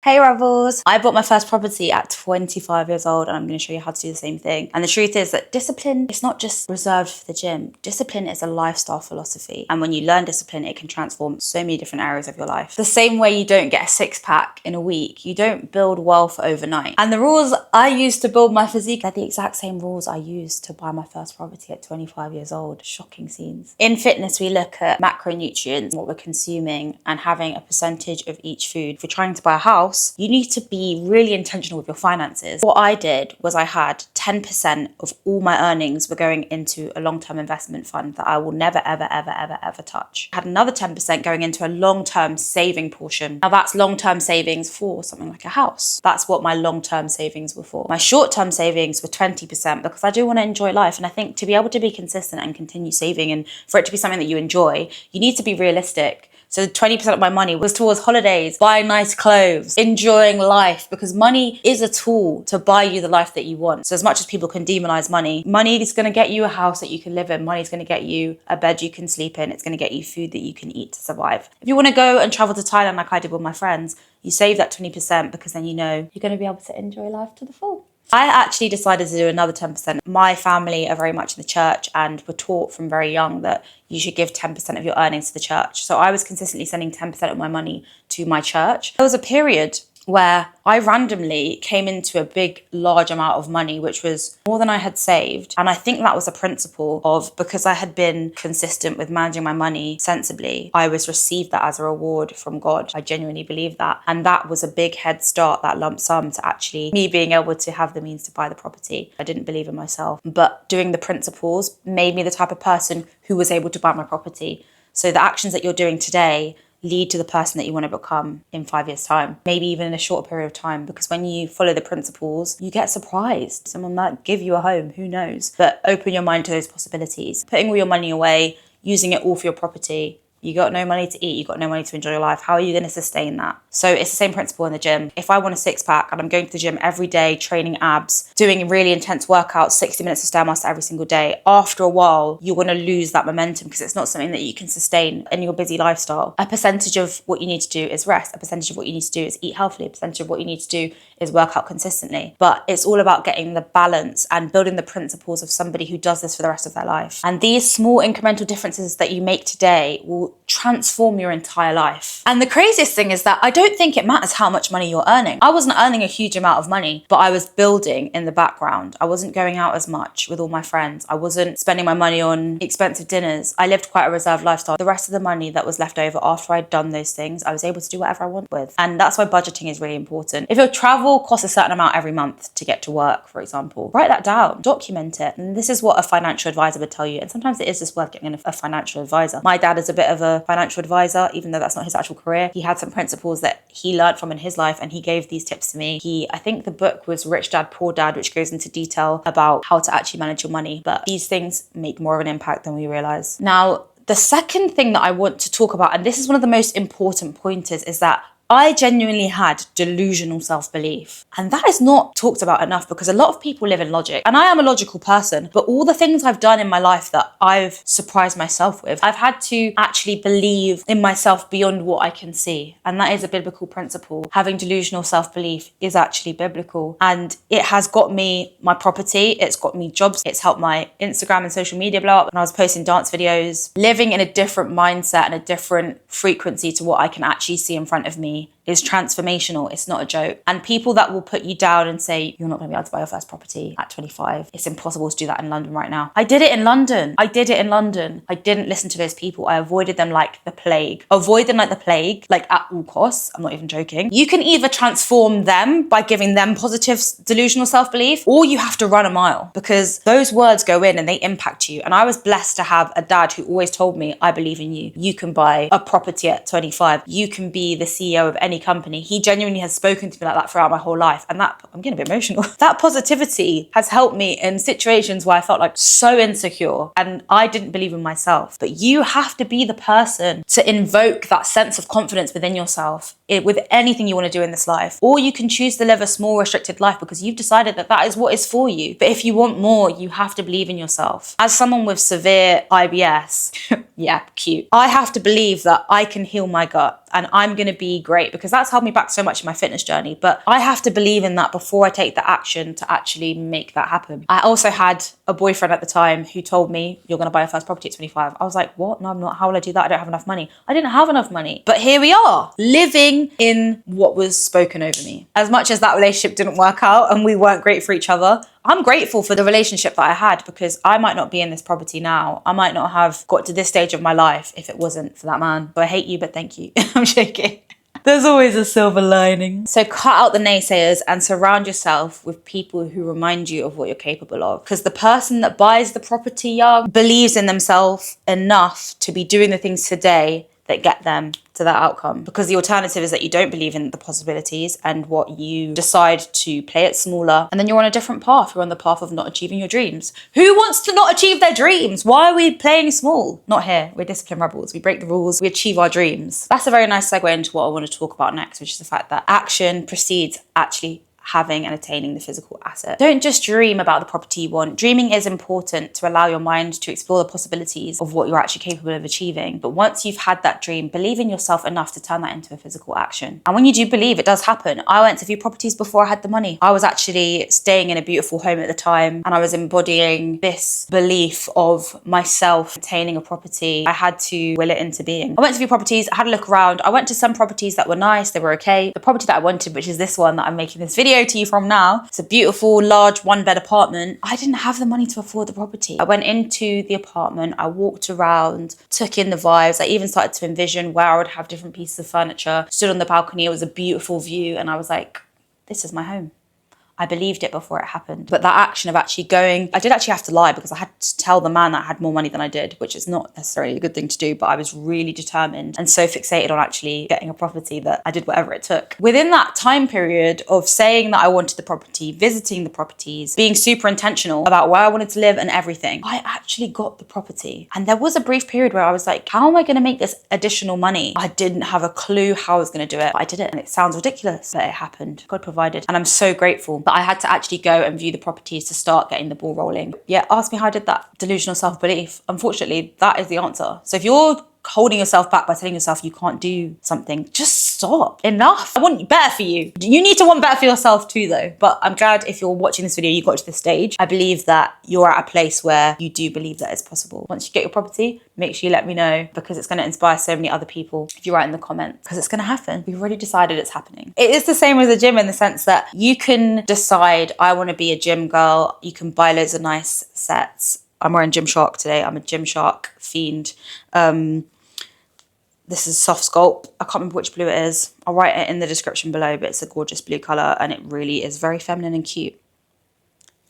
Hey Rebels! I bought my first property at 25 years old and I'm going to show you how to do the same thing. And the truth is that discipline is not just reserved for the gym. Discipline is a lifestyle philosophy. And when you learn discipline, it can transform so many different areas of your life. The same way you don't get a six-pack in a week, you don't build wealth overnight. And the rules I used to build my physique are the exact same rules I used to buy my first property at 25 years old. Shocking scenes. In fitness, we look at macronutrients, what we're consuming, and having a percentage of each food. If you're trying to buy a house, you need to be really intentional with your finances. What I did was I had 10% of all my earnings were going into a long-term investment fund that I will never, ever touch. I had another 10% going into a long-term saving portion. Now that's long-term savings for something like a house. That's what my long-term savings were for. My short-term savings were 20% because I do want to enjoy life. And I think to be able to be consistent and continue saving and for it to be something that you enjoy, you need to be realistic. So 20% of my money was towards holidays, buying nice clothes, enjoying life, because money is a tool to buy you the life that you want. So as much as people can demonize money, money is going to get you a house that you can live in. Money is going to get you a bed you can sleep in. It's going to get you food that you can eat to survive. If you want to go and travel to Thailand like I did with my friends, you save that 20% because then you know you're going to be able to enjoy life to the full. I actually decided to do another 10%. My family are very much in the church and were taught from very young that you should give 10% of your earnings to the church. So I was consistently sending 10% of my money to my church. There was a period where I randomly came into a big, large amount of money, which was more than I had saved. And I think that was a principle of, because I had been consistent with managing my money sensibly, I was received that as a reward from God. I genuinely believe that. And that was a big head start, that lump sum, to actually me being able to have the means to buy the property. I didn't believe in myself, but doing the principles made me the type of person who was able to buy my property. So the actions that you're doing today lead to the person that you want to become in 5 years' time, maybe even in a shorter period of time, because when you follow the principles, you get surprised. Someone might give you a home, who knows? But open your mind to those possibilities. Putting all your money away, using it all for your property. You got no money to eat, you got no money to enjoy your life. How are you going to sustain that? So it's the same principle in the gym. If I want a six-pack and I'm going to the gym every day, training abs, doing really intense workouts, 60 minutes of Stairmaster every single day, after a while, you're going to lose that momentum because it's not something that you can sustain in your busy lifestyle. A percentage of what you need to do is rest. A percentage of what you need to do is eat healthily. A percentage of what you need to do is work out consistently. But it's all about getting the balance and building the principles of somebody who does this for the rest of their life. And these small incremental differences that you make today will transform your entire life. And the craziest thing is that I don't think it matters how much money you're earning. I wasn't earning a huge amount of money, but I was building in the background. I wasn't going out as much with all my friends. I wasn't spending my money on expensive dinners. I lived quite a reserved lifestyle. The rest of the money that was left over after I'd done those things, I was able to do whatever I want with. And that's why budgeting is really important. If your travel costs a certain amount every month to get to work, for example, write that down, document it. And this is what a financial advisor would tell you. And sometimes it is just worth getting a financial advisor. My dad is a bit of a financial advisor, even though that's not his actual career. He had some principles that he learned from in his life and he gave these tips to me. I think the book was Rich Dad, Poor Dad, which goes into detail about how to actually manage your money. But these things make more of an impact than we realize. Now, the second thing that I want to talk about, and this is one of the most important pointers, is that I genuinely had delusional self-belief. And that is not talked about enough because a lot of people live in logic. And I am a logical person, but all the things I've done in my life that I've surprised myself with, I've had to actually believe in myself beyond what I can see. And that is a biblical principle. Having delusional self-belief is actually biblical. And it has got me my property, it's got me jobs, it's helped my Instagram and social media blow up. And I was posting dance videos, living in a different mindset and a different frequency to what I can actually see in front of me is transformational. It's not a joke. And people that will put you down and say, you're not going to be able to buy your first property at 25. It's impossible to do that in London right now. I did it in London. I didn't listen to those people. I avoided them like the plague. Like at all costs. I'm not even joking. You can either transform them by giving them positive delusional self-belief, or you have to run a mile because those words go in and they impact you. And I was blessed to have a dad who always told me, I believe in you. You can buy a property at 25. You can be the CEO of any company. He genuinely has spoken to me like that throughout my whole life. And that, I'm getting a bit emotional. That positivity has helped me in situations where I felt like so insecure and I didn't believe in myself. But you have to be the person to invoke that sense of confidence within yourself with anything you want to do in this life. Or you can choose to live a small restricted life because you've decided that that is what is for you. But if you want more, you have to believe in yourself. As someone with severe IBS, yeah, cute. I have to believe that I can heal my gut. and I'm going to be great, because that's held me back so much in my fitness journey. But I have to believe in that before I take the action to actually make that happen. I also had a boyfriend at the time who told me, you're going to buy your first property at 25. I was like, what? No, I'm not. How will I do that? I don't have enough money. I didn't have enough money. But here we are, living in what was spoken over me. As much as that relationship didn't work out and we weren't great for each other, I'm grateful for the relationship that I had, because I might not be in this property now. I might not have got to this stage of my life if it wasn't for that man. So I hate you, but thank you. I'm joking. There's always a silver lining. So cut out the naysayers and surround yourself with people who remind you of what you're capable of. Because the person that buys the property young believes in themselves enough to be doing the things today that get them to that outcome. Because the alternative is that you don't believe in the possibilities, and what you decide to play it smaller, and then you're on a different path. You're on the path of not achieving your dreams. Who wants to not achieve their dreams? Why are we playing small? Not here. We're disciplined rebels. We break the rules. We achieve our dreams. That's a very nice segue into what I want to talk about next, which is the fact that action precedes actually having and attaining the physical asset. Don't just dream about the property you want. Dreaming is important to allow your mind to explore the possibilities of what you're actually capable of achieving. But once you've had that dream, believe in yourself enough to turn that into a physical action. And when you do believe, it does happen. I went to view properties before I had the money. I was actually staying in a beautiful home at the time, and I was embodying this belief of myself attaining a property. I had to will it into being. I went to view properties, I had a look around. I went to some properties that were nice, they were okay. The property that I wanted, which is this one that I'm making this video to you from now, it's a beautiful large 1-bed apartment. I didn't have the money to afford the property. I went into the apartment, I walked around, took in the vibes. I even started to envision where I would have different pieces of furniture. Stood on the balcony, it was a beautiful view, and I was like, this is my home. I believed it before it happened. But that action of actually going, I did actually have to lie, because I had to tell the man that I had more money than I did, which is not necessarily a good thing to do, but I was really determined and so fixated on actually getting a property that I did whatever it took. Within that time period of saying that I wanted the property, visiting the properties, being super intentional about where I wanted to live and everything, I actually got the property. And there was a brief period where I was like, how am I gonna make this additional money? I didn't have a clue how I was gonna do it, but I did it. And it sounds ridiculous, but it happened. God provided. And I'm so grateful. But I had to actually go and view the properties to start getting the ball rolling. Yeah, ask me how I did that. Delusional self-belief. Unfortunately, that is the answer. So if you're holding yourself back by telling yourself you can't do something, just stop. Enough. I want better for you. You need to want better for yourself too, though. But I'm glad if you're watching this video, you got to this stage. I believe that you're at a place where you do believe that it's possible. Once you get your property, make sure you let me know, because it's going to inspire so many other people if you write in the comments, because it's going to happen. We've already decided it's happening. It is the same with the gym, in the sense that you can decide, I want to be a gym girl. You can buy loads of nice sets. I'm wearing Gymshark today. I'm a Gymshark fiend. This is Soft Sculpt. I can't remember which blue it is. I'll write it in the description below, but it's a gorgeous blue colour, and it really is very feminine and cute.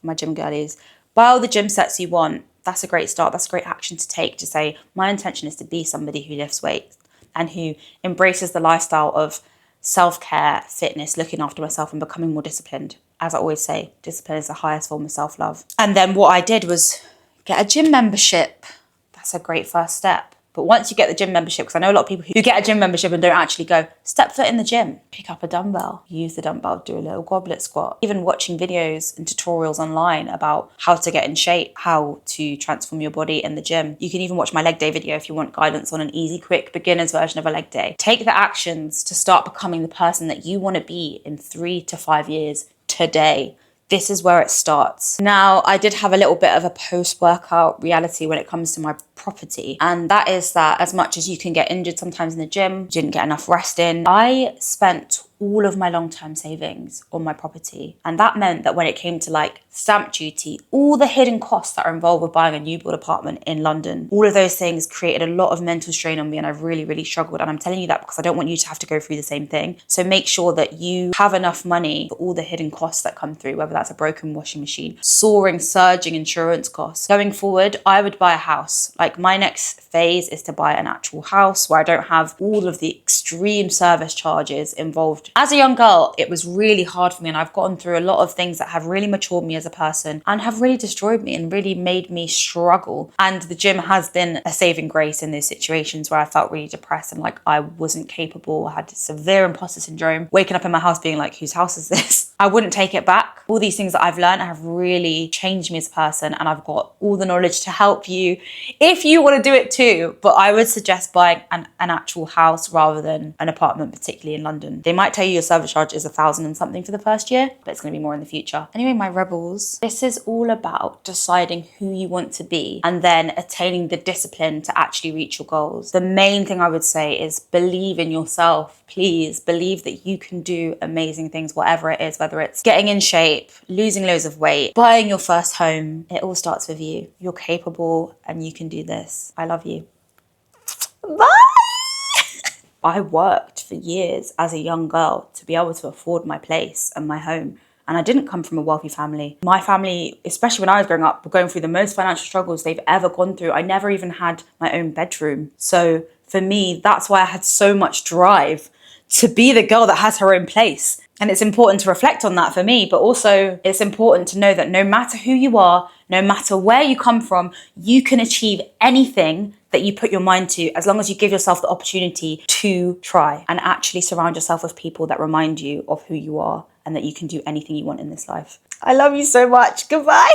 My gym girlies. Buy all the gym sets you want. That's a great start. That's a great action to take, to say, my intention is to be somebody who lifts weights and who embraces the lifestyle of self-care, fitness, looking after myself and becoming more disciplined. As I always say, discipline is the highest form of self-love. And then what I did was get a gym membership. That's a great first step. But once you get the gym membership, because I know a lot of people who get a gym membership and don't actually go, step foot in the gym, pick up a dumbbell, use the dumbbell, do a little goblet squat. Even watching videos and tutorials online about how to get in shape, how to transform your body in the gym. You can even watch my leg day video if you want guidance on an easy, quick beginner's version of a leg day. Take the actions to start becoming the person that you want to be in 3 to 5 years today. This is where it starts. Now, I did have a little bit of a post-workout reality when it comes to my property. And that is that as much as you can get injured sometimes in the gym, didn't get enough rest in, I spent all of my long-term savings on my property. And that meant that when it came to like stamp duty, all the hidden costs that are involved with buying a new build apartment in London, all of those things created a lot of mental strain on me, and I really, really struggled. And I'm telling you that because I don't want you to have to go through the same thing. So make sure that you have enough money for all the hidden costs that come through, whether that's a broken washing machine, soaring, surging insurance costs. Going forward, I would buy a house. Like my next phase is to buy an actual house where I don't have all of the extreme service charges involved. As a young girl, it was really hard for me, and I've gone through a lot of things that have really matured me as a person and have really destroyed me and really made me struggle. And the gym has been a saving grace in those situations where I felt really depressed and like I wasn't capable. I had severe imposter syndrome, waking up in my house being like, whose house is this? I wouldn't take it back. All these things that I've learned have really changed me as a person, and I've got all the knowledge to help you if you want to do it too. But I would suggest buying an actual house rather than an apartment, particularly in London. They might tell you your service charge is 1,000 and something for the first year, but it's going to be more in the future. Anyway, my rebels, this is all about deciding who you want to be and then attaining the discipline to actually reach your goals. The main thing I would say is believe in yourself. Please believe that you can do amazing things, whatever it is, whether it's getting in shape, losing loads of weight, buying your first home. It all starts with you. You're capable and you can do this. I love you. Bye! I worked for years as a young girl to be able to afford my place and my home. And I didn't come from a wealthy family. My family, especially when I was growing up, were going through the most financial struggles they've ever gone through. I never even had my own bedroom. So for me, that's why I had so much drive to be the girl that has her own place. And it's important to reflect on that for me, but also it's important to know that no matter who you are, no matter where you come from, you can achieve anything that you put your mind to, as long as you give yourself the opportunity to try and actually surround yourself with people that remind you of who you are and that you can do anything you want in this life. I love you so much. Goodbye.